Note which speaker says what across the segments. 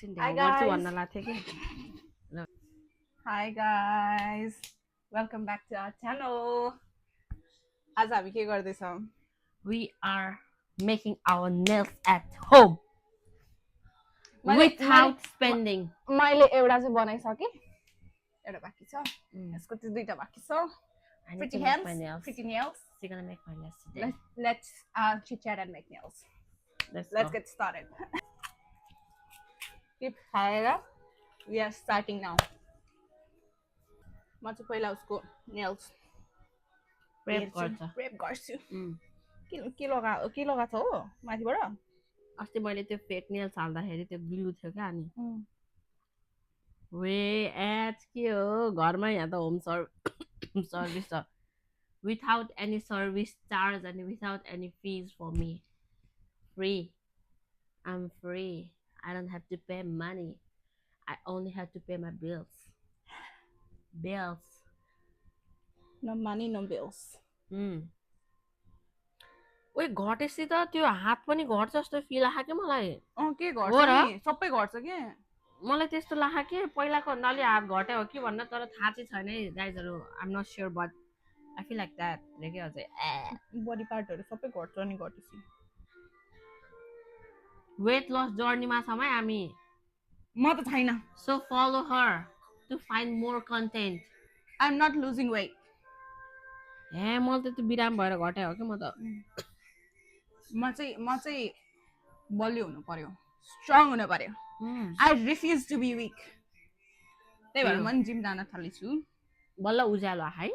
Speaker 1: एकछिन
Speaker 2: Hi
Speaker 1: ढ्याउ गर्छु
Speaker 2: guys.
Speaker 1: भन्न लाग्थ्यो कि ल
Speaker 2: Hi guys. Welcome back to our channel. आज हामी के गर्दैछौँ?
Speaker 1: we are making our nails at home without spending.
Speaker 2: मैले एउटा चाहिँ बनाइसके, एउटा बाँकी छ, यसको चाहिँ दुईटा बाँकी छ.
Speaker 1: I need
Speaker 2: Pretty
Speaker 1: to
Speaker 2: hands,
Speaker 1: make my nails.
Speaker 2: pretty nails.
Speaker 1: She's gonna make my nails today.
Speaker 2: Let's chit chat and make nails.
Speaker 1: Let's
Speaker 2: Let's
Speaker 1: go.
Speaker 2: get started. Keep खाएर we are starting now. म चाहिँ पहिला उसको nails
Speaker 1: Prep गर्छ.
Speaker 2: prep गर्छु. के लगा छ हो माथिबाट?
Speaker 1: अस्ति मैले त्यो फेक नेल्स हाल्दाखेरि त्यो ग्लु थियो क्या अनि वे एच के हो घरमा यहाँ त होम सर्भिस छ without any service charge and without any fees for me. Free. I'm free. I don't have to pay money. I only have to pay my bills. Bills.
Speaker 2: No money, no bills.
Speaker 1: ओइ घटेपछि त त्यो हात पनि घट्छ जस्तो feel आयो के मलाई
Speaker 2: के घट्छ नि सबै घट्छ के
Speaker 1: मलाई त्यस्तो लाग्यो के पहिलाको भन्दाले हात घट्यो हो कि भन्न तर थाहा चाहिँ छैन है गाइजहरु I am not sure but I feel like that रे के अझै
Speaker 2: बडी पार्टहरु सबै घट्छ नि घटेपछि
Speaker 1: वेट लस जर्नीमा छौँ है हामी
Speaker 2: म त छैन
Speaker 1: so follow her to find more content
Speaker 2: I am not losing weight
Speaker 1: ए मैले त त्यो बिराम भएर घटे हो कि म त
Speaker 2: म चाहिँ बलियो हुनु पर्यो स्ट्रङ हुनु पर्यो I refuse to be weak त्यही भएर म जिम जान थालेछु
Speaker 1: बल्ल उज्यालो है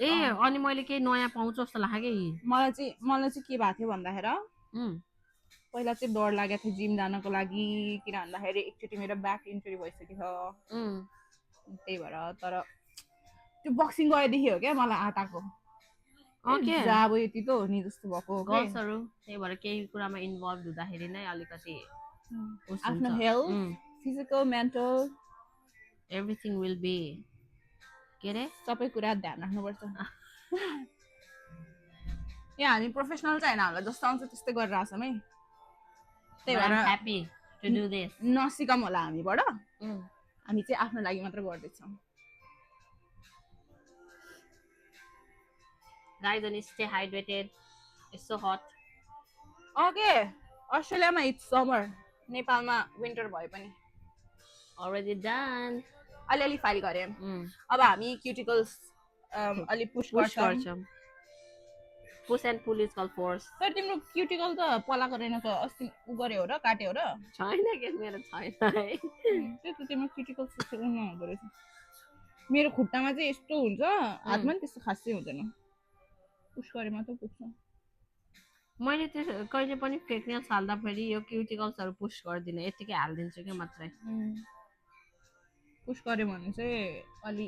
Speaker 1: ए अनि मैले केही नयाँ पाउँछु जस्तो लाग्यो कि
Speaker 2: मलाई चाहिँ के भएको थियो भन्दाखेरि पहिला चाहिँ डर लागेको थियो जिम जानको लागि किन भन्दाखेरि एकचोटि मेरो ब्याक इन्जुरी भइसकेको थियो त्यही भएर तर त्यो बक्सिङ गरेदेखि हो क्या मलाई आटाको अब यति त हो नि जस्तो भएको
Speaker 1: गर्ल्सहरु त्यही भएर केही कुरामा इन्भल्भ हुँदाखेरि नै अलिकति
Speaker 2: आफ्नो health physical mental
Speaker 1: everything will be के रे
Speaker 2: सबै कुरा ध्यान राख्नुपर्छ यहाँ हामी प्रोफेसनल चाहिँ हैन हामीलाई जस्तो आउँछ त्यस्तै गरेर आछौँ है त्यही भएर
Speaker 1: ह्यापी टु डु दिस
Speaker 2: नसिकम होला हामीबाट हामी चाहिँ आफ्नो लागि मात्र गर्दैछौँ
Speaker 1: Guys, and stay hydrated. It's so hot.
Speaker 2: Okay. अस्ट्रेलियामा it's summer. नेपालमा winter भए पनि.
Speaker 1: Already done.
Speaker 2: अलिअलि फाइल गरे. अब हामी cuticles अलि पुश गर्छौँ.
Speaker 1: Push and pull is called force.
Speaker 2: तर तिम्रो क्युटिकल त पलाको रहेन त अस्ति उ गर्यो हो र काट्यो हो र?
Speaker 1: छैन के मेरो छैन है.
Speaker 2: त्यो त तिम्रो क्युटिकल त्यस्तो हुँदो रहेछ. मेरो खुट्टामा चाहिँ यस्तो हुन्छ, हातमा पनि त्यस्तो खासै हुँदैन. पुश गरे मात्र पुग्छ
Speaker 1: मैले त्यो कहिले पनि फेक नेल्स हाल्दा फेरि यो क्युटिकल्सहरु पुश गर्दिन यतिकै हाल्दिन्छु के मात्रै
Speaker 2: पुश गरे भने चाहिँ अलि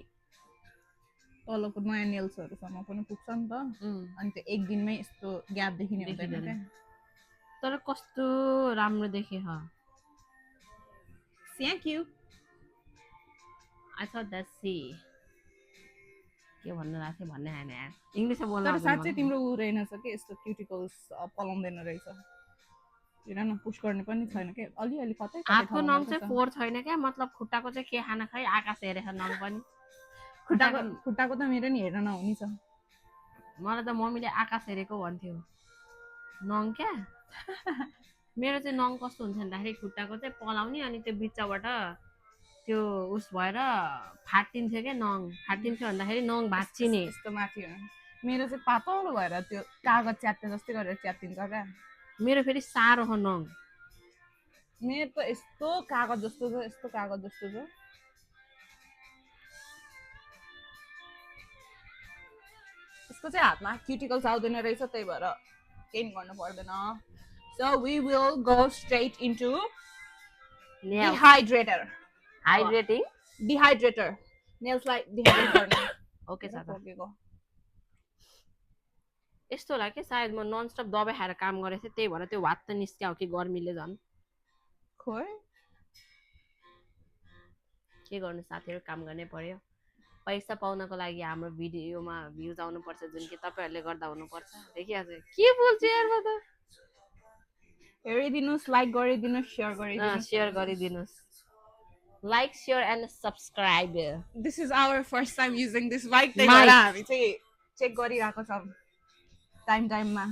Speaker 2: तलको नयाँ नेल्सहरुसम्म पनि पुग्छ नि त अनि त्यो एक दिनमै यस्तो ग्याप देखिने हुँदैन के
Speaker 1: तर कस्तो राम्रो देखे ह
Speaker 2: thank you
Speaker 1: I thought that सी के भन्न लाग्थ्यो भन्ने हैन यार इंग्लिशमा बोल्न
Speaker 2: तर साच्चै तिम्रो उ रहेनछ के यस्तो क्युटिकल्स पलाउँदैन रहेछ हेर न पुश गर्ने पनि छैन के अलि कतै
Speaker 1: हातको नङ चाहिँ फोर छैन के मतलब खुट्टाको चाहिँ के खाना खै आकाश हेरेछ नङ पनि
Speaker 2: खुट्टाको त मेरो नि हेर्न नहुनी छ
Speaker 1: मलाई त मम्मीले आकाश हेरेको भन्थ्यो नङ क्या मेरो चाहिँ नङ कस्तो हुन्छ भन्दाखेरि खुट्टाको चाहिँ पलाउने अनि त्यो बिचबाट त्यो उस भएर फाटिन्थ्यो के नङ फाटिन्थ्यो भन्दाखेरि नङ भाँचिने
Speaker 2: यस्तो माथि हो मेरो चाहिँ पातलो भएर त्यो कागज च्यात्ते जस्तै गरेर च्यात्तिन्छ क्या
Speaker 1: मेरो फेरि सारो हो नङ
Speaker 2: मेरो त यस्तो कागज जस्तो छ यस्तो कागज जस्तो छ यसको चाहिँ हातमा क्युटिकल्स आउँदैन रहेछ त्यही भएर केही गर्नु पर्दैन so we will go straight into dehydrator
Speaker 1: hydrating
Speaker 2: dehydrator नेल्सलाई डिहाइड्रेट गर्ने
Speaker 1: ओके साथी यस्तो होला के सायद म नन स्टप दबाई खाएर काम गरेको थिएँ त्यही भएर त्यो वात त निस्क्या हो कि गर्मीले झन्
Speaker 2: खोइ
Speaker 1: के गर्नु साथीहरु काम गर्नै पर्यो पैसा पाउनको लागि हाम्रो भिडियोमा भ्युज आउनु पर्छ जुन कि तपाईहरुले गर्दा हुनु पर्छ देखिहाल्छ के बोल्छु यार म त
Speaker 2: हेरिदिनुस्, लाइक गरिदिनुस्, सेयर गरिदिनुस्,
Speaker 1: सेयर गरिदिनुस्, like share and subscribe.
Speaker 2: This is our first time using this mic, त्यही भएर हामी चाहिँ चेक गरिरहेको छौँ टाइममा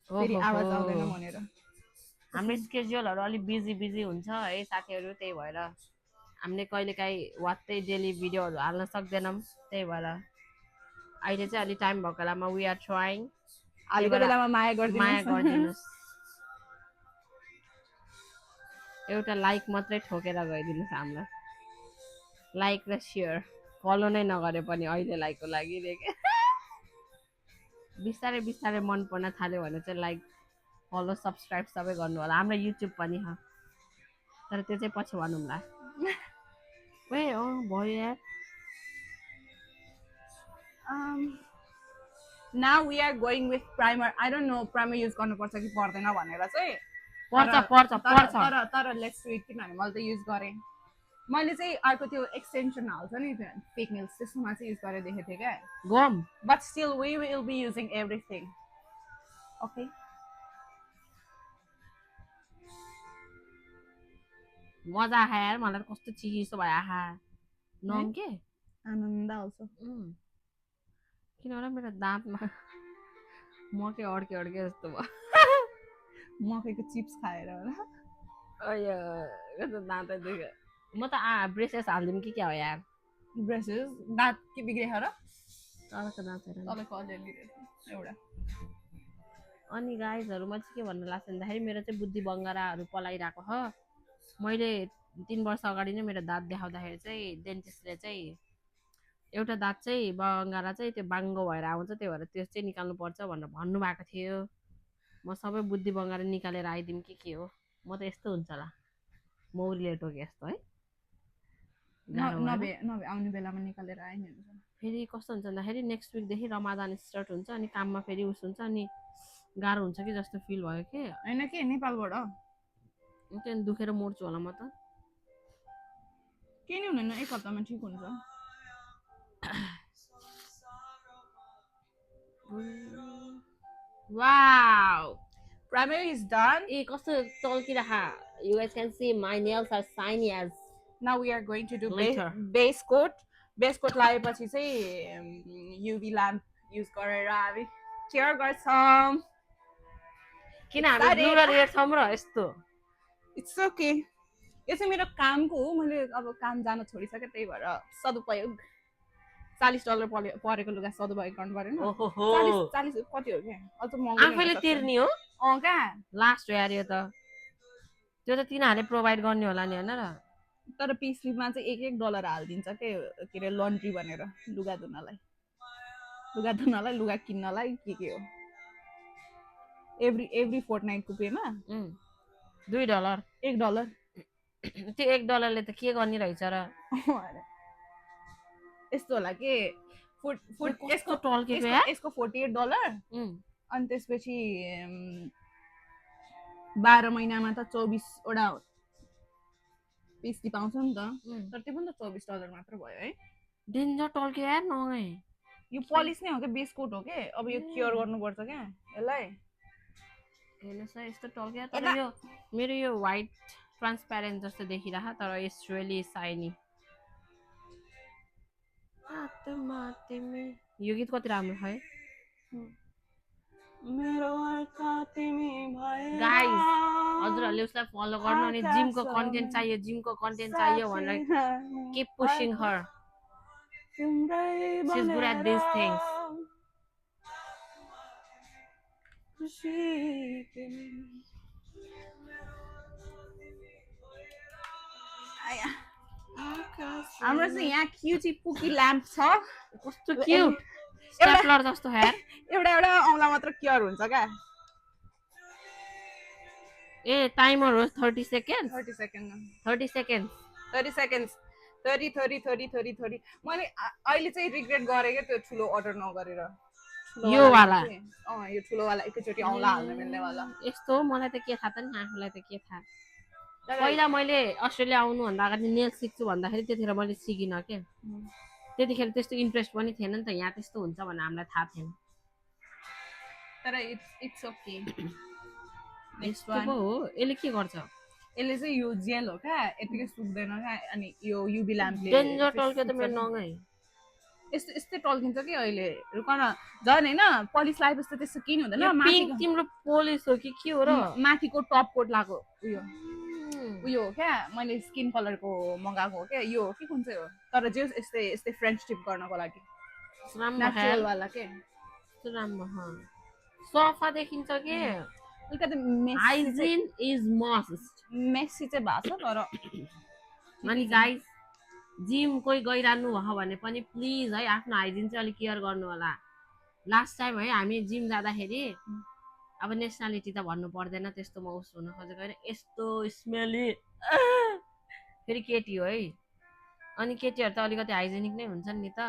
Speaker 2: फेरि आवाज आउँदैन भनेर।
Speaker 1: हाम्रो स्केड्युलहरू अलिक बिजी हुन्छ है साथीहरू, त्यही भएर हामीले कहिलेकाहीँ वात्तै डेली भिडियोहरू हाल्न सक्दैनौँ। त्यही भएर अहिले चाहिँ अलिक टाइम भएको बेलामा वी आर ट्राइङ।
Speaker 2: हालेको बेलामा माया
Speaker 1: गरिदिनुहोस्। एउटा लाइक मात्रै ठोकेर गइदिनुहोस् हामीलाई, लाइक र सेयर, फलो नै नगरे पनि अहिलेलाईको लागि बिस्तारै बिस्तारै मन पर्न थाल्यो भने चाहिँ लाइक फलो सब्सक्राइब सबै गर्नु होला। हाम्रो युट्युब पनि छ, तर त्यो चाहिँ पछि भनौँला। भयो यार।
Speaker 2: Now we are going with primer. I don't know primer use गर्नुपर्छ कि पर्दैन भनेर चाहिँ।
Speaker 1: पर्छ
Speaker 2: तर लेट्स डु इट, किनभने मैले त युज गरेँ। मैले चाहिँ अर्को त्यो एक्सटेन्सन हाल्छ नि फेक नेल्स, त्यसमा चाहिँ युज गरेर देखेको थिएँ क्या
Speaker 1: गम।
Speaker 2: But still we will be using everything. Okay,
Speaker 1: मजा आयो यार, मलाई कस्तो चिसो भयो। आहा नङ के
Speaker 2: आनन्द आउँछ।
Speaker 1: किनभने मेरो दाँतमा मकै अड्के जस्तो भयो।
Speaker 2: मकैको चिप्स खाएर होला।
Speaker 1: दाँतै दुख्यो। म त ब्रेसेस हालिदिउँ कि क्या हो यार?
Speaker 2: ब्रेसेस दाँत के बिग्रियो र?
Speaker 1: तपाईँको दाँत
Speaker 2: तपाईँको अलिअलि एउटा।
Speaker 1: अनि गाइजहरू म चाहिँ के भन्नु लाग्छ भन्दाखेरि मेरो चाहिँ बुद्धि बङ्गाराहरू पलाइरहेको हो। मैले 3 वर्ष अगाडि नै मेरो दाँत देखाउँदाखेरि चाहिँ डेन्टिस्टले चाहिँ एउटा दाँत चाहिँ बङ्गारा चाहिँ त्यो बाङ्गो भएर आउँछ, त्यही भएर त्यो चाहिँ निकाल्नुपर्छ भनेर भन्नुभएको थियो। म सबै बुद्धि बङ्गारा निकालेर आइदिउँ कि के हो? म त यस्तो हुन्छ होला, मौरीले टोके जस्तो है।
Speaker 2: आउने बेलामा निकालेर आए नि हुन्छ।
Speaker 1: फेरि कस्तो हुन्छ भन्दाखेरि नेक्स्ट विकदेखि रमादान स्टार्ट हुन्छ, अनि काममा फेरि उस हुन्छ, अनि गाह्रो हुन्छ कि जस्तो फिल भयो कि।
Speaker 2: होइन के नेपालबाट
Speaker 1: त्यहाँदेखि दुखेर मर्छु होला म त।
Speaker 2: के नि हुँदैन, 1 हप्तामा ठिक हुन्छ।
Speaker 1: Wow!
Speaker 2: Primer is done.
Speaker 1: कस्तो टल्किरहेको। You guys can see my nails are shiny as.
Speaker 2: Now we are going to do
Speaker 1: base coat.
Speaker 2: Base coat लगाएपछि चाहिँ UV lamp युज गरेर हामी केयर गर्छौँ।
Speaker 1: किन हामी ब्लू र रेड छौँ र यस्तो?
Speaker 2: इट्स ओके, यो चाहिँ मेरो कामको हो। मैले अब काम जान छोडिसकेँ, त्यही भएर सदुपयोग। $40 परेको लुगा सदुपयोग गर्नु परेन। 40 कति हो क्या? अझ महँगो
Speaker 1: आफैले तिर्ने हो।
Speaker 2: कहाँ
Speaker 1: लास्ट हो यार यो त। त्यो त तिनीहरूले प्रोभाइड गर्ने होला नि, होइन र?
Speaker 2: तर पिसीमा चाहिँ $1 हालिदिन्छ के अरे लन्ड्री भनेर, लुगा धुनलाई, लुगा किन्नलाई के हो। एभ्री फोर्टनाइटको पेमा
Speaker 1: $2
Speaker 2: $1।
Speaker 1: त्यो $1ले त के गर्ने रहेछ र?
Speaker 2: यस्तो होला के
Speaker 1: यसको टल्केको यार।
Speaker 2: यसको $48 अनि त्यसपछि 12 महिनामा त 24 वटा पिसी पाउँछ नि त। तर त्यो पनि त $24 मात्र भयो है।
Speaker 1: डेन्जर टल्क्यो यार नङै।
Speaker 2: यो पलिस नै हो क्या, बेस कोट हो के। अब यो केयर गर्नुपर्छ क्या यसलाई।
Speaker 1: हेर्नुहोस् है यस्तो टल्क्यो। तर यो मेरो यो व्हाइट ट्रान्सप्यारेन्ट जस्तो देखिरह, तर इट्स रियली शाइनी। यो गीत कति राम्रो है। गाइस हजुरहरूले उसलाई फलो गर्नु, अनि जिमको कन्टेन्ट चाहियो भनेर keep pushing her. She is good at this things.
Speaker 2: हाम्रो चाहिँ यहाँ क्युटी पुकी ल्याम्प छ।
Speaker 1: कस्तो क्युट स्टेपलर जस्तो हेयर।
Speaker 2: एउटा औँला मात्र केयर हुन्छ क्या।
Speaker 1: ए टाइमर हो 30 सेकेन्ड।
Speaker 2: 30 सेकेन्ड
Speaker 1: 30 सेकेन्ड
Speaker 2: 30 सेकेन्ड 30 मैले अहिले चाहिँ रिग्रेट गरेँ क्या त्यो ठुलो अर्डर नगरेर।
Speaker 1: यो वाला
Speaker 2: यो ठुलो वाला एकैचोटि औँला हाल्न मिल्ने वाला।
Speaker 1: यस्तो मलाई त के थाहा त नि, आफूलाई त के थाहा। पहिला मैले अस्ट्रेलिया आउनुभन्दा अगाडि नेल सिक्छु भन्दाखेरि त्यतिखेर मैले सिकिनँ के। त्यतिखेर त्यस्तो इन्ट्रेस्ट पनि थिएन नि त, यहाँ त्यस्तो हुन्छ भनेर हामीलाई थाहा थिएन।
Speaker 2: तर इट्स ओके। नेक्स्ट
Speaker 1: यस्तो पो हो यसले के गर्छ
Speaker 2: यसले चाहिँ यो जेल हो क्या यतिकै सुक्दैन क्या अनि यो युभी ल्याम्पले
Speaker 1: डेन्जर टल्क्यो त मेरो नङै
Speaker 2: यस्तो यस्तै टल्किन्छ कि अहिले रुक न झन् होइन पलिस लगाएपछि त त्यस्तो केही हुँदैन
Speaker 1: पिङ्क तिम्रो पोलिस हो कि के हो र
Speaker 2: माथिको टप कोट लगाएको उयो हो क्या मैले स्किन कलरको मगाएको हो क्या यो हो कि कुन चाहिँ हो तर जे यस्तै यस्तै फ्रेन्च टिप गर्नको लागि नेचुरल वाला के
Speaker 1: राम्रो सफा देखिन्छ के
Speaker 2: अलिकति
Speaker 1: हाइजिन इज मस्ट
Speaker 2: मेसी चाहिँ भएको छ तर
Speaker 1: अनि गाइस जिम कोही गइरहनु भयो भने पनि प्लिज है आफ्नो हाइजिन चाहिँ अलिक केयर गर्नु होला लास्ट टाइम है हामी जिम जाँदाखेरि अब नेसनालिटी त भन्नु पर्दैन त्यस्तोमा उस हुन खोजेको होइन यस्तो स्मेली फेरि केटी हो है अनि केटीहरू त अलिकति हाइजेनिक नै हुन्छन् नि त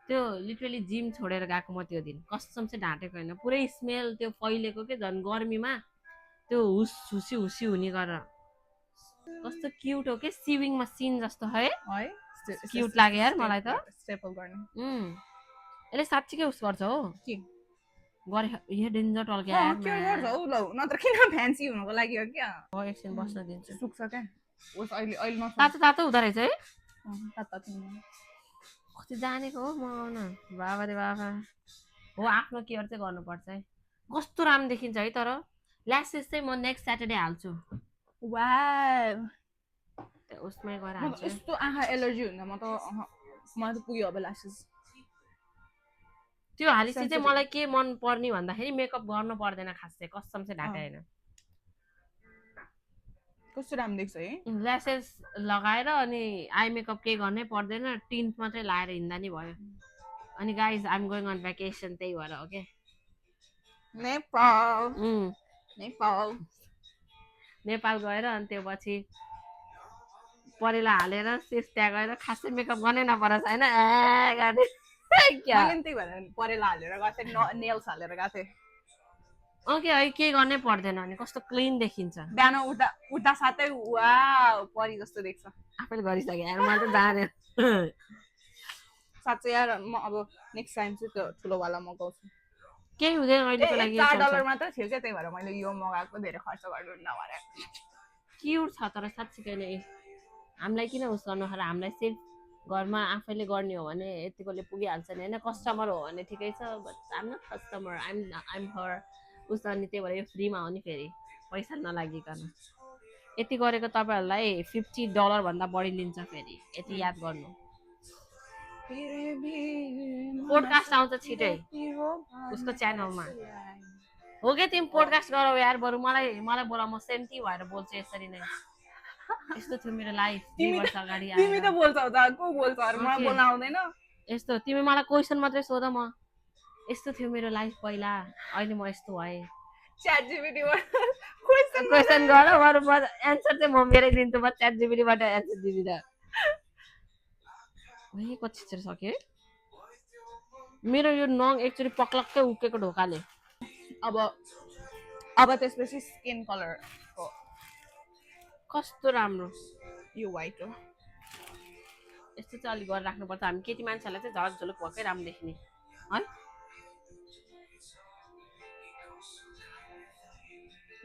Speaker 1: त्यो लिटरली जिम छोडेर गएको म त्यो दिन कसम चाहिँ ढाँटेको होइन पुरै स्मेल त्यो फैलेको के झन् गर्मीमा त्यो हुसी हुसी हुने गरेर कस्तो क्युट हो के सिविङ मसिन जस्तो है क्युट लाग्यो यार मलाई त
Speaker 2: स्टेपल गर्ने
Speaker 1: यसले साँच्चीकै उस गर्छ हो
Speaker 2: के
Speaker 1: गरे यो डेन्जर टल्क्या यार
Speaker 2: के गर्छ हौ ल नत्र किन फ्यान्सी हुनको लागि हो क्या
Speaker 1: हो एकछिन बस्न दिन्छु
Speaker 2: सुक्छ क्या ओस अहिले अहिले न
Speaker 1: तातो तातो हुँदो रहेछ है
Speaker 2: तातो
Speaker 1: कति जानेको हो म न बाबा रे बाबा हो आफ्नो केयर चाहिँ गर्नुपर्छ है कस्तो राम्रो देखिन्छ है तर ल्यासेस चाहिँ म नेक्स्ट स्याटरडे हाल्छु
Speaker 2: वाउ
Speaker 1: उसमै गएर हाल्छु
Speaker 2: यस्तो आँखा एलर्जी हुन्छ म त पुग्यो अब ल्यासेस
Speaker 1: त्यो हालिसि चाहिँ मलाई के मन पर्ने भन्दाखेरि मेकअप गर्नु पर्दैन खास चाहिँ कसम चाहिँ ढाके होइन
Speaker 2: कस्तो राम्रो देख्छ है
Speaker 1: ल्यासेस लगाएर अनि आई मेकअप केही गर्नै पर्दैन टिन्ट मात्रै लाएर हिँड्दा नि भयो अनि guys I am going on vacation त्यही भएर हो के नेपाल गएर अनि त्यो पछि परेला हालेर सिस त्यहाँ गएर खासै मेकअप गर्नै नपरोस् होइन
Speaker 2: त्यही भएर परेला हालेर गएको थिएँ नेल्स हालेर गएको थिएँ
Speaker 1: ओके है केही गर्नै पर्दैन अनि कस्तो क्लिन देखिन्छ
Speaker 2: बिहान उठ्दा साथै वाउ परी जस्तो देख्छ
Speaker 1: आफैले गरिसके यार मलाई त जाने
Speaker 2: साँच्चै यार म अब नेक्स्ट टाइम चाहिँ त्यो ठुलोवाला मगाउँछु
Speaker 1: केही हुँदैन अहिलेको लागि
Speaker 2: $4 मात्र थियो क्या त्यही भएर मैले यो मगाएको धेरै खर्च गर्नु नभएर
Speaker 1: क्युट छ तर साँच्चीकै नै हामीलाई किन उस गर्नु खरा हामीलाई सिर्फ घरमा आफैले गर्ने हो भने यतिकोले पुगिहाल्छ नि होइन कस्टमर हो भने ठिकै छ but I'm not customer I'm her उस अनि त्यही भएर यो फ्रीमा हो नि फेरि पैसा नलागिकन यति गरेको तपाईँहरूलाई $50 भन्दा बढी लिन्छ फेरि यति याद गर्नु पोडकास्ट आउँछ छिटै उसको च्यानलमा हो क्या तिमी पोडकास्ट गरौ यार बरु मलाई बोला म सेन्टी भएर बोल्छु यसरी नै यस्तो थियो मेरो लाइफ 2 वर्ष अगाडि
Speaker 2: तिमी त बोल्छौ त को बोल्छ अरु मलाई बोल्न आउँदैन
Speaker 1: यस्तो तिमी मलाई क्वेशन मात्रै सोध म यस्तो थियो मेरो लाइफ पहिला अहिले म यस्तो भए
Speaker 2: च्याट जीपीटीबाट
Speaker 1: क्वेशन गर बरु म एन्सर चाहिँ म मेरै दिन्छु म च्याट जीपीटीबाट एन्सर दिदिदा ओइ कति छिटो सक्यो मेरो यो नङ एकचोटी पक्लक्कै उकेको ढोकाले
Speaker 2: अब त्यसपछि स्किन कलर
Speaker 1: कस्तो राम्रो
Speaker 2: यो व्हाइट हो
Speaker 1: यस्तो चाहिँ अलि गरेर राख्नुपर्छ हामी केटी मान्छेहरूलाई चाहिँ झलक झलक भएकै राम्रो देख्ने है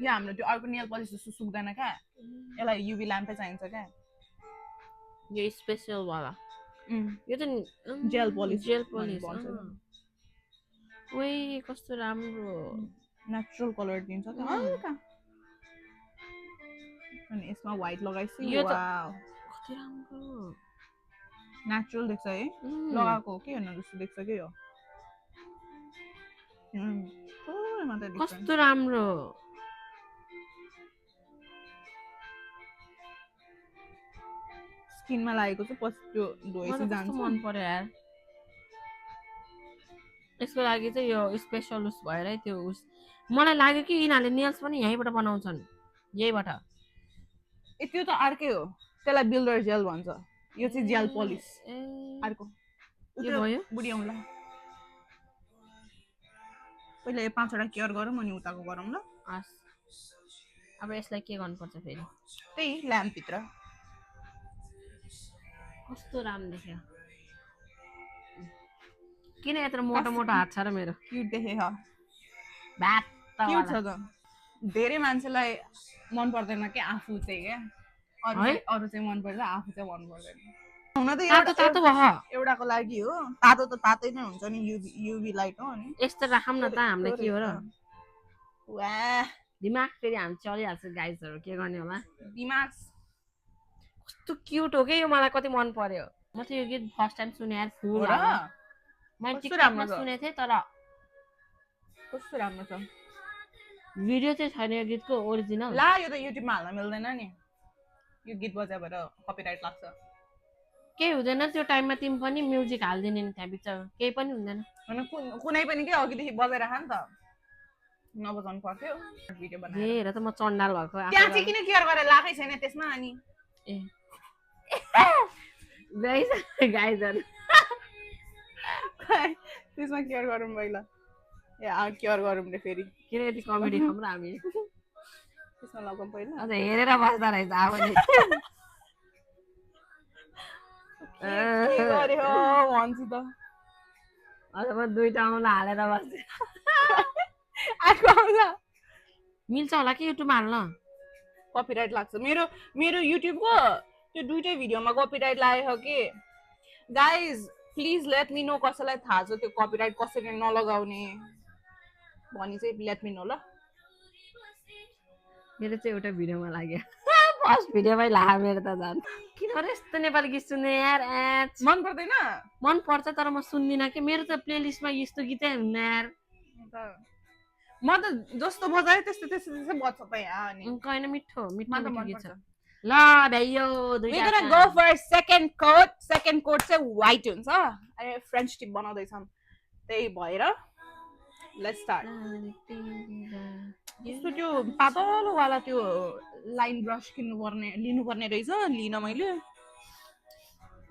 Speaker 2: यहाँ हाम्रो त्यो अर्को नेल पलिस जस्तो सुक्दैन क्या यसलाई युभी ल्याम्पै चाहिन्छ क्या
Speaker 1: यो स्पेशल वाला यो त
Speaker 2: जेल पलिस
Speaker 1: ओइ कस्तो राम्रो
Speaker 2: नेचुरल कलर दिन्छ त हल्का अनि यसमा व्हाइट लगाइछु
Speaker 1: यो त
Speaker 2: वाउ
Speaker 1: कति राम्रो
Speaker 2: नेचुरल देख्छ है लगाएको हो कि हैन जस्तो देख्छ के यो
Speaker 1: कस्तो राम्रो
Speaker 2: स्किनमा लागेको चाहिँ पछि त्यो धोएपछि जान्छ
Speaker 1: मन पर्यो यार यसको लागि चाहिँ यो स्पेशल उस भएर त्यो उस मलाई लाग्यो कि यिनीहरूले नेल्स पनि यहीँबाट बनाउँछन् यहीबाट
Speaker 2: त्यो त अर्कै हो त्यसलाई बिल्डर जेल भन्छ यो चाहिँ जेल पलिस अर्को
Speaker 1: यो भयो
Speaker 2: बुढी आउँला पहिला यो 5 वटा केयर गरौँ अनि उताको गरौँ ल
Speaker 1: अब यसलाई के गर्नुपर्छ फेरि
Speaker 2: त्यही ल्याम्प भित्र
Speaker 1: कस्तो राम्रो देख्यो किन यत्रो मोटो मोटो हात छ र मेरो
Speaker 2: क्युट देखे
Speaker 1: भात
Speaker 2: क्युट छ त धेरै मान्छेलाई मन पर्दैन के आफू चाहिँ क्या अरू चाहिँ मन पर्छ आफू चाहिँ मन पर्दैन हुन त एउटाको लागि हो तातो त तातै नै हुन्छ नि युभी लाइट हो अनि
Speaker 1: यस्तो राखौँ न त हामीले के हो र
Speaker 2: वाह
Speaker 1: दिमाग फेरि हामी चलिहाल्छ गाइजहरू के गर्ने होला
Speaker 2: दिमाग
Speaker 1: कस्तो क्युट हो के यो मलाई कति मन पर्यो म त यो गीत फर्स्ट टाइम सुने यार फुल मैले टिकटकमा सुनेको थिएँ तर
Speaker 2: कस्तो राम्रो छ
Speaker 1: भिडियो चाहिँ छैन यो गीतको ओरिजिनल
Speaker 2: ला यो त युट्युबमा हाल्न मिल्दैन नि यो गीत बजायो भएर कपिराइट लाग्छ
Speaker 1: केही हुँदैन त्यो टाइममा तिमी पनि म्युजिक हालिदिने नि त्यहाँ भित्र केही पनि हुँदैन
Speaker 2: कुनै पनि के अघिदेखि बजाइराख नि त नबजाउनु पर्थ्यो भिडियो बनाएर
Speaker 1: हेर त म चण्डाल भएको
Speaker 2: त्यहाँ चाहिँ किन केयर गरेर लाकै छैन त्यसमा अनि
Speaker 1: ए गाइजहरू
Speaker 2: त्यसमा केयर गरौँ पहिला ए केयर गरौँ रे फेरि
Speaker 1: किन यति कमेडी खाउँ र हामी
Speaker 2: त्यसमा लगाउँ पहिला
Speaker 1: अझ हेरेर बस्दा रहेछ अब
Speaker 2: भन्छु त
Speaker 1: अझ म दुईटा औँला हालेर बस्छु मिल्छ होला कि युट्युबमा हाल्न
Speaker 2: कपिराइट लाग्छ मेरो युट्युबको त्यो दुईटै भिडियोमा कपिराइट लागेको कि guys please let me know कसैलाई थाहा छ त्यो कपिराइट कसरी नलगाउने भनी चाहिँ लेट मी नो ल
Speaker 1: मेरो चाहिँ एउटा भिडियोमा लाग्यो फर्स्ट भिडियोमै ला मेरो त झन् किन यस्तो नेपाली गीत सुन्ने यार
Speaker 2: मन पर्दैन
Speaker 1: मन पर्छ तर म सुन्दिनँ कि मेरो त प्लेलिस्टमा यस्तो गीतै हुन्न यार
Speaker 2: म त जस्तो बजायो त्यस्तो त्यस्तो बज्छ त यहाँ अनि
Speaker 1: होइन मिठो मिठो गीत छ ल भ्याइयो
Speaker 2: we're gonna go for second coat चाहिँ white हुन्छ अरे फ्रेन्च टिप बनाउँदैछौँ त्यही भएर लेट्स स्टार्ट यस्तो त्यो पातलो वाला त्यो लाइन ब्रस लिनुपर्ने रहेछ लिन मैले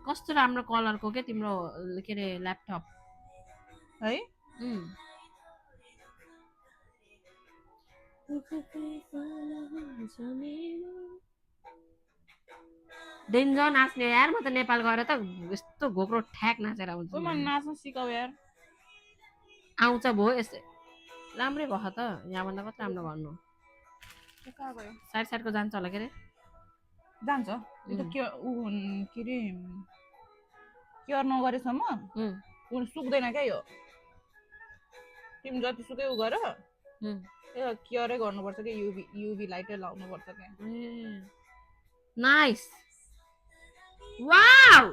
Speaker 1: कस्तो राम्रो कलरको के तिम्रो के अरे ल्यापटप
Speaker 2: है
Speaker 1: डेन्जर नाच्ने यार म त नेपाल गएर त यस्तो घोक्रो ठ्याक नाचेर आउँछु
Speaker 2: म नाच्न सिकाऊ यार
Speaker 1: आउँछ भो यस्तै राम्रै भयो त यहाँभन्दा कति राम्रो गर्नु साइड साइडको जान्छ होला के अरे
Speaker 2: जान्छ के अरे केयर नगरेसम्म सुक्दैन क्या यो तिमी जति सुकै उ गर केयरै गर्नुपर्छ कि युभी लाइटै लाउनुपर्छ क्या
Speaker 1: नाइस वाउ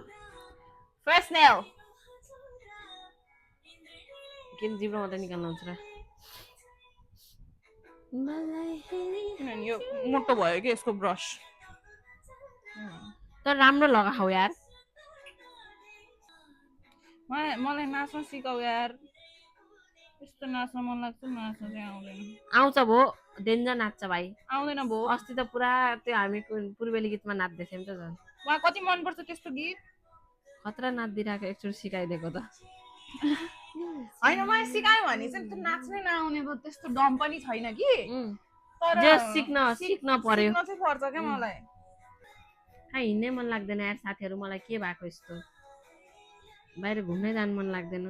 Speaker 2: फर्स्ट नेल
Speaker 1: किन जिब्रो मात्रै निकाल्नु हुन्छ र
Speaker 2: किनभने यो मोटो भयो कि यसको ब्रस
Speaker 1: तर राम्रो लगाऊ यार
Speaker 2: मलाई नाच्न सिकाऊ यार यस्तो नाच्न मन लाग्छ नाच्न चाहिँ आउँदैन
Speaker 1: आउँछ भो डेन्जर नाच्छ भाइ
Speaker 2: आउँदैन भो
Speaker 1: अस्ति त पुरा त्यो हामी पूर्वेली गीतमा नाच्दै थियौँ त झन्
Speaker 2: उहाँ कति मनपर्छ त्यस्तो गीत
Speaker 1: खतरा नाच्दिरहेको एकचोटि सिकाइदिएको त
Speaker 2: होइन मलाई सिकायो भने चाहिँ त्यो नाच्नै नआउने त्यस्तो दम पनि छैन कि तर
Speaker 1: सिक्न पर्यो
Speaker 2: चाहिँ पर्छ क्या मलाई
Speaker 1: हिँड्नै मन लाग्दैन यार साथीहरू मलाई के भएको यस्तो बाहिर घुम्नै जानु मन लाग्दैन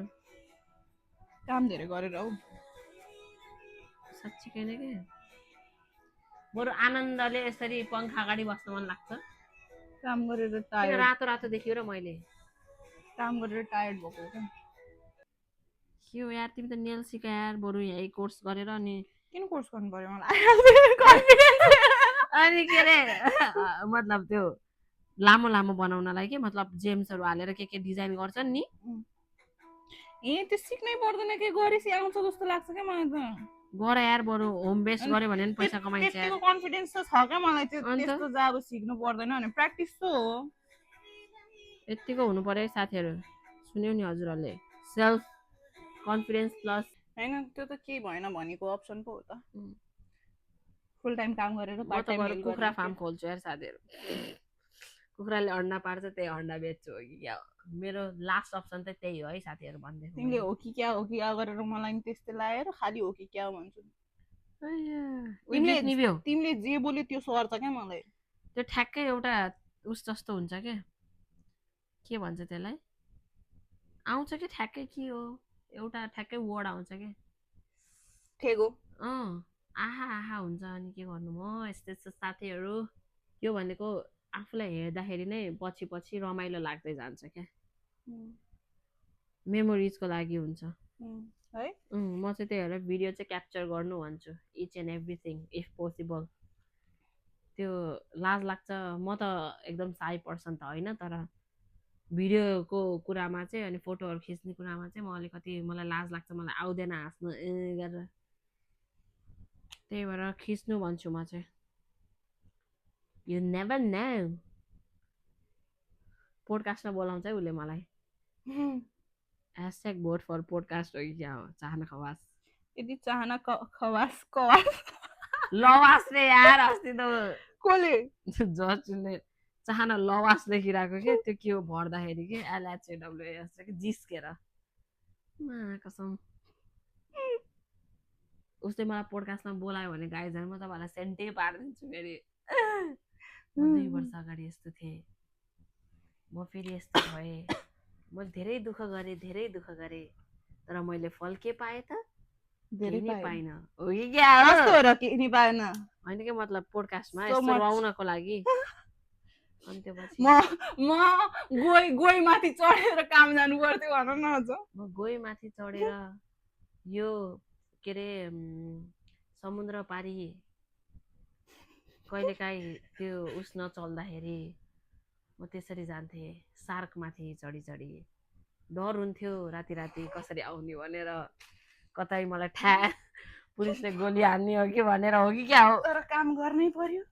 Speaker 2: काम धेरै गरेर हौ
Speaker 1: साँच्चीकै नै के बरु आनन्दले यसरी पङ्खा अगाडि बस्न मन लाग्छ
Speaker 2: काम गरेर
Speaker 1: रातो रातो देखियो र मैले
Speaker 2: काम गरेर टायर्ड भएको क्या
Speaker 1: के हो यार तिमी त नेल सिका यार बरु यही कोर्स गरेर अनि
Speaker 2: किन कोर्स गर्नु पर्यो मलाई
Speaker 1: अनि के अरे मतलब त्यो लामो लामो बनाउनलाई के मतलब जेम्सहरू हालेर के डिजाइन गर्छन् नि
Speaker 2: त्यो सिक्नै पर्दैन के गरेसी आउँछ जस्तो लाग्छ क्या मलाई त
Speaker 1: गर यार बरु होम बेस गर्यो भने पनि पैसा कमाइन्छ यार
Speaker 2: त्यतिको कन्फिडेन्स त छ क्या मलाई त्यस्तो चाहिँ अब सिक्नु पर्दैन भने प्र्याक्टिस त हो
Speaker 1: यतिको हुनु पर्यो साथीहरू सुन्यौ नि हजुरहरूले सेल्फ कन्फिडेन्स प्लस
Speaker 2: हैन त्यो त केही भएन भनेको अप्सन पो हो त फुल टाइम काम गरेर
Speaker 1: पार्ट टाइम कुखुरा फार्म खोल्छु यार साथीहरू कुखुराले अन्डा पार्छ त्यही अन्डा बेच्छु हो कि क्या मेरो लास्ट अप्सन त त्यही हो है साथीहरू भन्दै
Speaker 2: तिमीले हो कि क्या गरेर मलाई नि त्यस्तै लाएर खाली हो कि क्या भन्छु तिमीले जे बोल्यो त्यो सर्छ क्या मलाई
Speaker 1: त्यो ठ्याक्कै एउटा उस जस्तो हुन्छ के भन्छ त्यसलाई आउँछ कि ठ्याक्कै के हो एउटा ठ्याक्कै वर्ड आउँछ के
Speaker 2: ठेगो
Speaker 1: आहा आहा हुन्छ अनि के गर्नु म यस्तो यस्तो साथीहरू यो भनेको आफूलाई हेर्दाखेरि नै पछि पछि रमाइलो लाग्दै जान्छ क्या मेमोरिजको लागि हुन्छ
Speaker 2: है
Speaker 1: म चाहिँ त्यही भएर भिडियो चाहिँ क्याप्चर गर्नु भन्छु each and everything if possible त्यो लाज लाग्छ म त एकदम साई पर्सन त होइन तर भिडियोको कुरामा चाहिँ अनि फोटोहरू खिच्ने कुरामा चाहिँ म अलिकति मलाई लाज लाग्छ मलाई आउँदैन हाँस्नु गरेर त्यही भएर खिच्नु भन्छु म चाहिँ यु नेभर नो पोडकास्टमा बोलाउँछ है उसले मलाई # भोट फर पोडकास्ट हो कि क्या हो चाहना खवास
Speaker 2: यदि चाहना खवास कवास
Speaker 1: लवास रे यार अस्ति त
Speaker 2: कोले
Speaker 1: जजले चाहना लवास लेखिरहेको के त्यो के हो भर्दाखेरि के LHAWS के जिस्केर कसम उसले मलाई पोडकास्टमा बोलायो भने गाइजहरू म तपाईँहरूलाई सेन्टै पारिदिन्छु फेरि म 2 वर्ष अगाडि यस्तो थिएँ म फेरि यस्तो भएँ म धेरै दुःख गरेँ तर मैले फल के पाएँ त धेरै पाइन हो कि क्या
Speaker 2: कस्तो र के नि पाएन
Speaker 1: होइन के मतलब पोडकास्टमा यस्तो रुवाउनको लागि अनि त्यसपछि
Speaker 2: म गोई माथि चढेर काम जानु पर्थ्यो भन न अझ
Speaker 1: म गोई माथि चढेर यो के अरे समुद्र पारी कहिलेकाहीँ त्यो उस नचल्दाखेरि म त्यसरी जान्थेँ सार्कमाथि चढी डर हुन्थ्यो राति कसरी आउने भनेर कतै मलाई पुलिसले गोली हान्ने हो कि भनेर हो कि क्या हो
Speaker 2: तर काम गर्नै पर्यो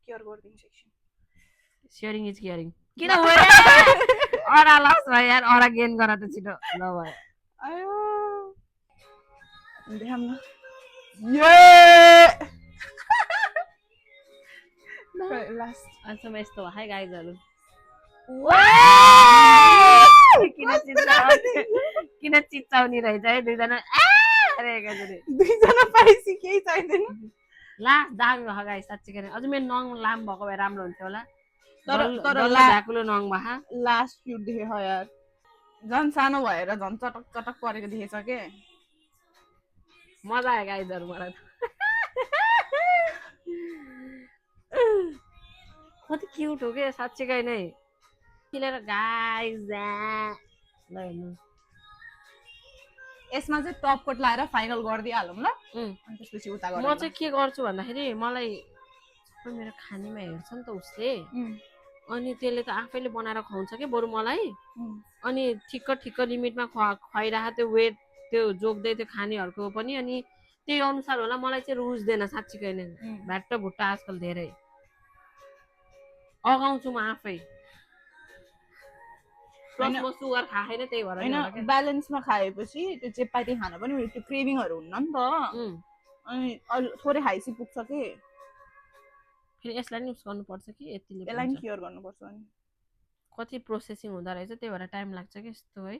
Speaker 2: केयर गर्दिन्छ
Speaker 1: सेयरिङ इज केयरिङ किन अरा लस भयो यार अरा गेन गर त छिटो ल भयो
Speaker 2: आयो ध्यान लास्ट
Speaker 1: अन्त यस्तो है गाइजहरू किन चिच्चाउने रहेछ है दुईजना
Speaker 2: पाइसी केही चाहिँदैन
Speaker 1: ला दामी भयो गाई साँच्चै के अझ मेरो नङ लाम भएको भए राम्रो हुन्थ्यो होला
Speaker 2: तर
Speaker 1: भ्याकुलो नङ भए
Speaker 2: लास्ट क्युट देखेको यार झन् सानो भएर झन् चटक चटक परेको देखेछ के
Speaker 1: मजा आयो गाइजहरू मलाई कति क्युट हो के साँच्चीकै नै खिलेर गाइज ल हेर्नु
Speaker 2: यसमा चाहिँ टप कोट लाएर फाइनल गरिदिइहालौँ ल अनि त्यसपछि उता
Speaker 1: म चाहिँ के गर्छु भन्दाखेरि मलाई मेरो खानेमा हेर्छ नि त उसले अनि त्यसले त आफैले बनाएर खुवाउँछ के बरु मलाई अनि ठिक्क लिमिटमा खुवाइरहेको त्यो वेट त्यो जोग्दै त्यो खानेहरूको पनि अनि त्यही अनुसार होला मलाई चाहिँ रुच्दैन साँच्चीकै नै भ्याट्ट भुट्टा आजकल धेरै अगाउँछु म आफै म सुगर खाएन त्यही भएर
Speaker 2: हैन ब्यालेन्समा खाएपछि त्यो चेपाती खान पनि त्यो क्रेभिङहरू हुन्न नि त अनि थोरै हाइसी पुग्छ के
Speaker 1: फेरि यसलाई नि युज गर्नुपर्छ कि यतिले
Speaker 2: यसलाई नि केयर गर्नुपर्छ अनि
Speaker 1: कति प्रोसेसिङ हुँदो रहेछ त्यही भएर टाइम लाग्छ कि यस्तो है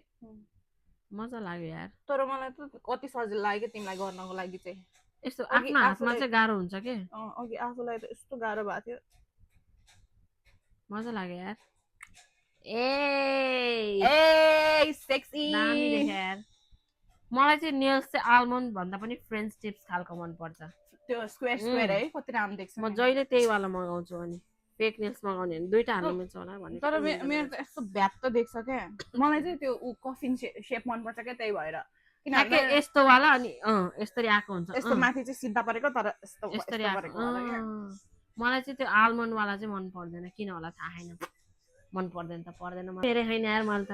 Speaker 1: मजा लाग्यो यार
Speaker 2: तर मलाई त कति सजिलो लाग्यो तिमीलाई गर्नको लागि चाहिँ
Speaker 1: यस्तो आफ्नो हातमा चाहिँ गाह्रो हुन्छ के
Speaker 2: अघि आफूलाई त यस्तो गाह्रो भएको थियो
Speaker 1: मजा लाग्यो यार
Speaker 2: सेक्सी
Speaker 1: दामी देख्यो यार मलाई चाहिँ नेल्स चाहिँ आल्मन्ड भन्दा पनि फ्रेन्च टिप्स खालको मन पर्छ
Speaker 2: त्यो स्क्वायर है कति राम्रो देख्छ
Speaker 1: म जहिले त्यही वाला मगाउँछु अनि फेक नेल्स मगाउने भने दुईटा हाल्नु मिल्छ होला भने
Speaker 2: तर मेरो त यस्तो भ्याप्त देख्छ क्या मलाई चाहिँ त्यो कफिन शेप मन पर्छ क्या त्यही भएर
Speaker 1: किनकि यस्तो वाला अनि यसरी आएको हुन्छ
Speaker 2: यस्तो माथि चाहिँ सिधा परेको तर
Speaker 1: यसरी आएको मलाई चाहिँ त्यो आल्मन्ड वाला चाहिँ मन पर्दैन किन होला थाहा छैन मन पर्दैन त पर्दैन धेरै छैन यार मलाई त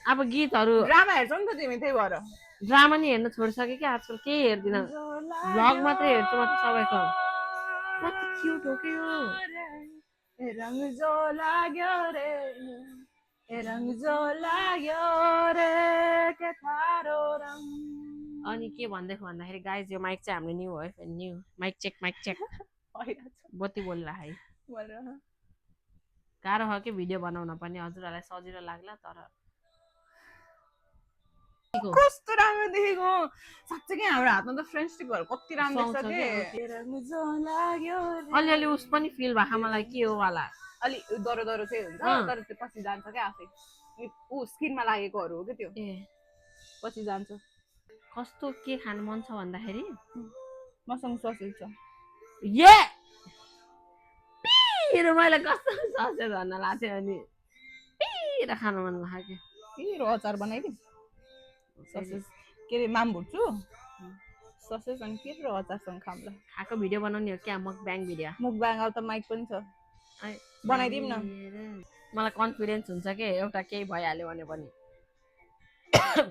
Speaker 1: अब गीतहरू
Speaker 2: ड्रामा हेर्छ नि त तिमी त्यही भएर
Speaker 1: ड्रामा नि हेर्न छोडिसकेँ कि आजकल केही हेर्दिनँ भ्लग मात्रै हेर्छु म त सबैको कति क्युट हो के यो
Speaker 2: रङ जो लाग्यो रे के थारो रङ
Speaker 1: अनि के भन्दैछु भन्दाखेरि गाइज यो माइक चाहिँ हाम्रो न्यू हो है न्यू माइक चेक बत्ती बोल्ला है गाह्रो हो कि भिडियो बनाउन पनि हजुरहरूलाई सजिलो लाग्ला तर
Speaker 2: कस्तो राम्रो देखेको साँच्चै हाम्रो हातमा त फ्रेन्च टिपहरू कति राम्रो देख्छ के
Speaker 1: अलिअलि उस पनि फिल भएको मलाई के हो वाला
Speaker 2: अलि डरो डरो चाहिँ हुन्छ तर त्यो पछि जान्छ क्या आफै ऊ स्किनमा लागेकोहरू हो क्या त्यो पछि जान्छ
Speaker 1: कस्तो के खानु मन छ भन्दाखेरि
Speaker 2: मसँग ससेज छ
Speaker 1: पिरो मैले कस्तो ससेज भन्न लाग्थ्यो अनि पिरो खानु मन लाग्यो
Speaker 2: पिरो अचार बनाइदिउँ ससेज के अरे माम भुट्छु ससेज अनि पिरो अचारसँग खाऊँ ल
Speaker 1: खाएको भिडियो बनाउने हो क्या मुकब्याङ भिडियो
Speaker 2: मुकब्याङ अब त माइक पनि छ बनाइदिउँ न
Speaker 1: मलाई कन्फिडेन्स हुन्छ के एउटा केही भइहाल्यो भने पनि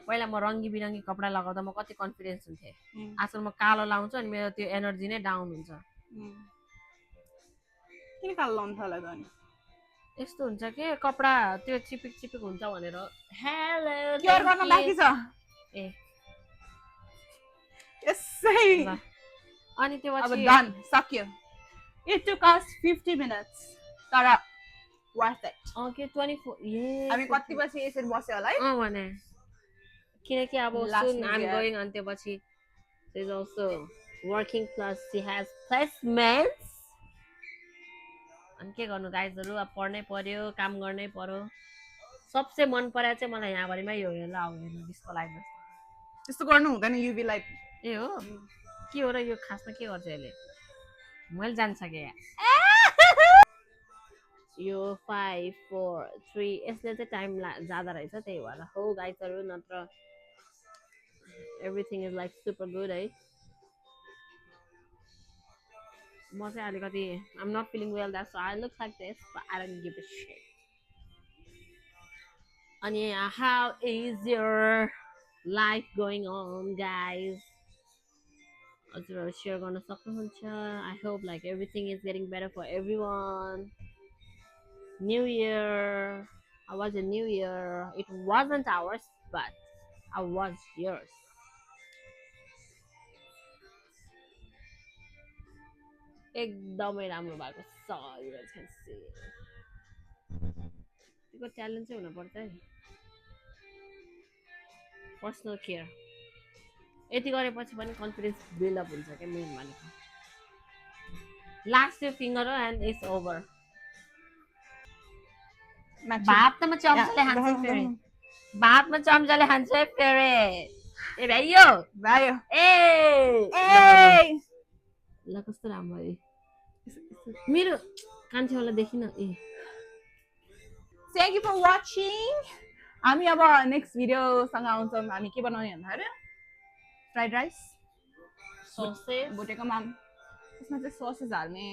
Speaker 1: पहिला म रङ्गी बिरङ्गी कपडा लगाउँदा म कति कन्फिडेन्स हुन्थेँ आजकल म कालो लाउँछु अनि मेरो त्यो एनर्जी नै डाउन हुन्छ
Speaker 2: किन कालो लाउनु थाल्यो त अनि
Speaker 1: यस्तो हुन्छ के कपडा त्यो चिपिक चिपिक हुन्छ भनेर हेलो
Speaker 2: केयर गर्न बाँकी छ
Speaker 1: ए
Speaker 2: यसै
Speaker 1: अनि त्यो
Speaker 2: अब डन सक्यो इट टुक अस 50 मिनट्स तर वर्थ इट
Speaker 1: ओके 24 ए
Speaker 2: हामी कति पछि यसरी बस्यो होला है
Speaker 1: भने किनकि अब soon I'm going अनि त्यसपछि she is also working plus she has placements अनि के गर्नु गाइजहरु अब पढ्नै पर्यो काम गर्नै पर्यो सबसे मन परे चाहिँ मलाई यहाँभरिमै यो हेर्न आउँदैन डिस्को लाइट जस्तो
Speaker 2: त्यस्तो गर्नु हुँदैन युभी लाइट
Speaker 1: ए हो के हो र यो खासमा के गर्छ यसले मैले जान्न सके यो 5 4 3 यसले चाहिँ टाइम ज्यादा रहेछ त्यही भएर हो गाइजहरु नत्र everything is like super good है म चाहिँ अलिकति I'm not feeling well that's why I look like this but I don't give a shit अनि how is your life going on guys हजुरहरु शेयर गर्न सक्नुहुन्छ I hope like everything is getting better for everyone New Year how was your New Year it wasn't ours but I was yours एकदमै राम्रो भएको छ यो चाहिँ तिम्रो ट्यालेन्ट चाहिँ हुनुपर्छ है पर्सनल केयर यति गरेपछि पनि कन्फिडेन्स बिल्डअप हुन्छ क्या मेन भनेको लास्ट यो फिङ्गर हो एन्ड इट्स ओभर भातमा चम्चाले खान्छ फेरि भातमा चम्चाले खान्छ फेरि ए भाइयो
Speaker 2: भयो
Speaker 1: ए ल कस्तो राम्रो है मेरो कान्छेवाला देखिन ए
Speaker 2: थ्याङ्क यू फर वाचिङ हामी अब नेक्स्ट भिडियोसँग आउँछौँ हामी के बनाउने भन्दाखेरि फ्राइड राइस
Speaker 1: ससेज
Speaker 2: भुटेको माम त्यसमा चाहिँ ससेज हाल्ने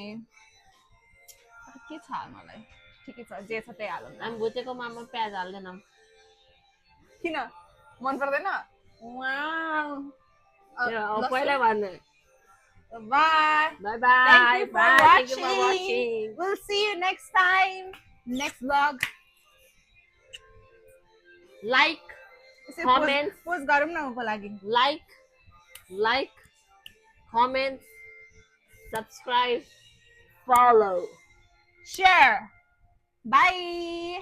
Speaker 2: के छ मलाई ठिकै छ जे छ त्यही हालौँ
Speaker 1: हामी भुटेको माममा प्याज हाल्दैनौँ
Speaker 2: किन मन पर्दैन
Speaker 1: पहिला भन्नु
Speaker 2: Bye.
Speaker 1: Bye-bye.
Speaker 2: Thank you for watching. We'll see you next time. Next vlog.
Speaker 1: Like, comment.
Speaker 2: Post गरौँ न उको लागि.
Speaker 1: Like, comment, subscribe, follow,
Speaker 2: share. Bye.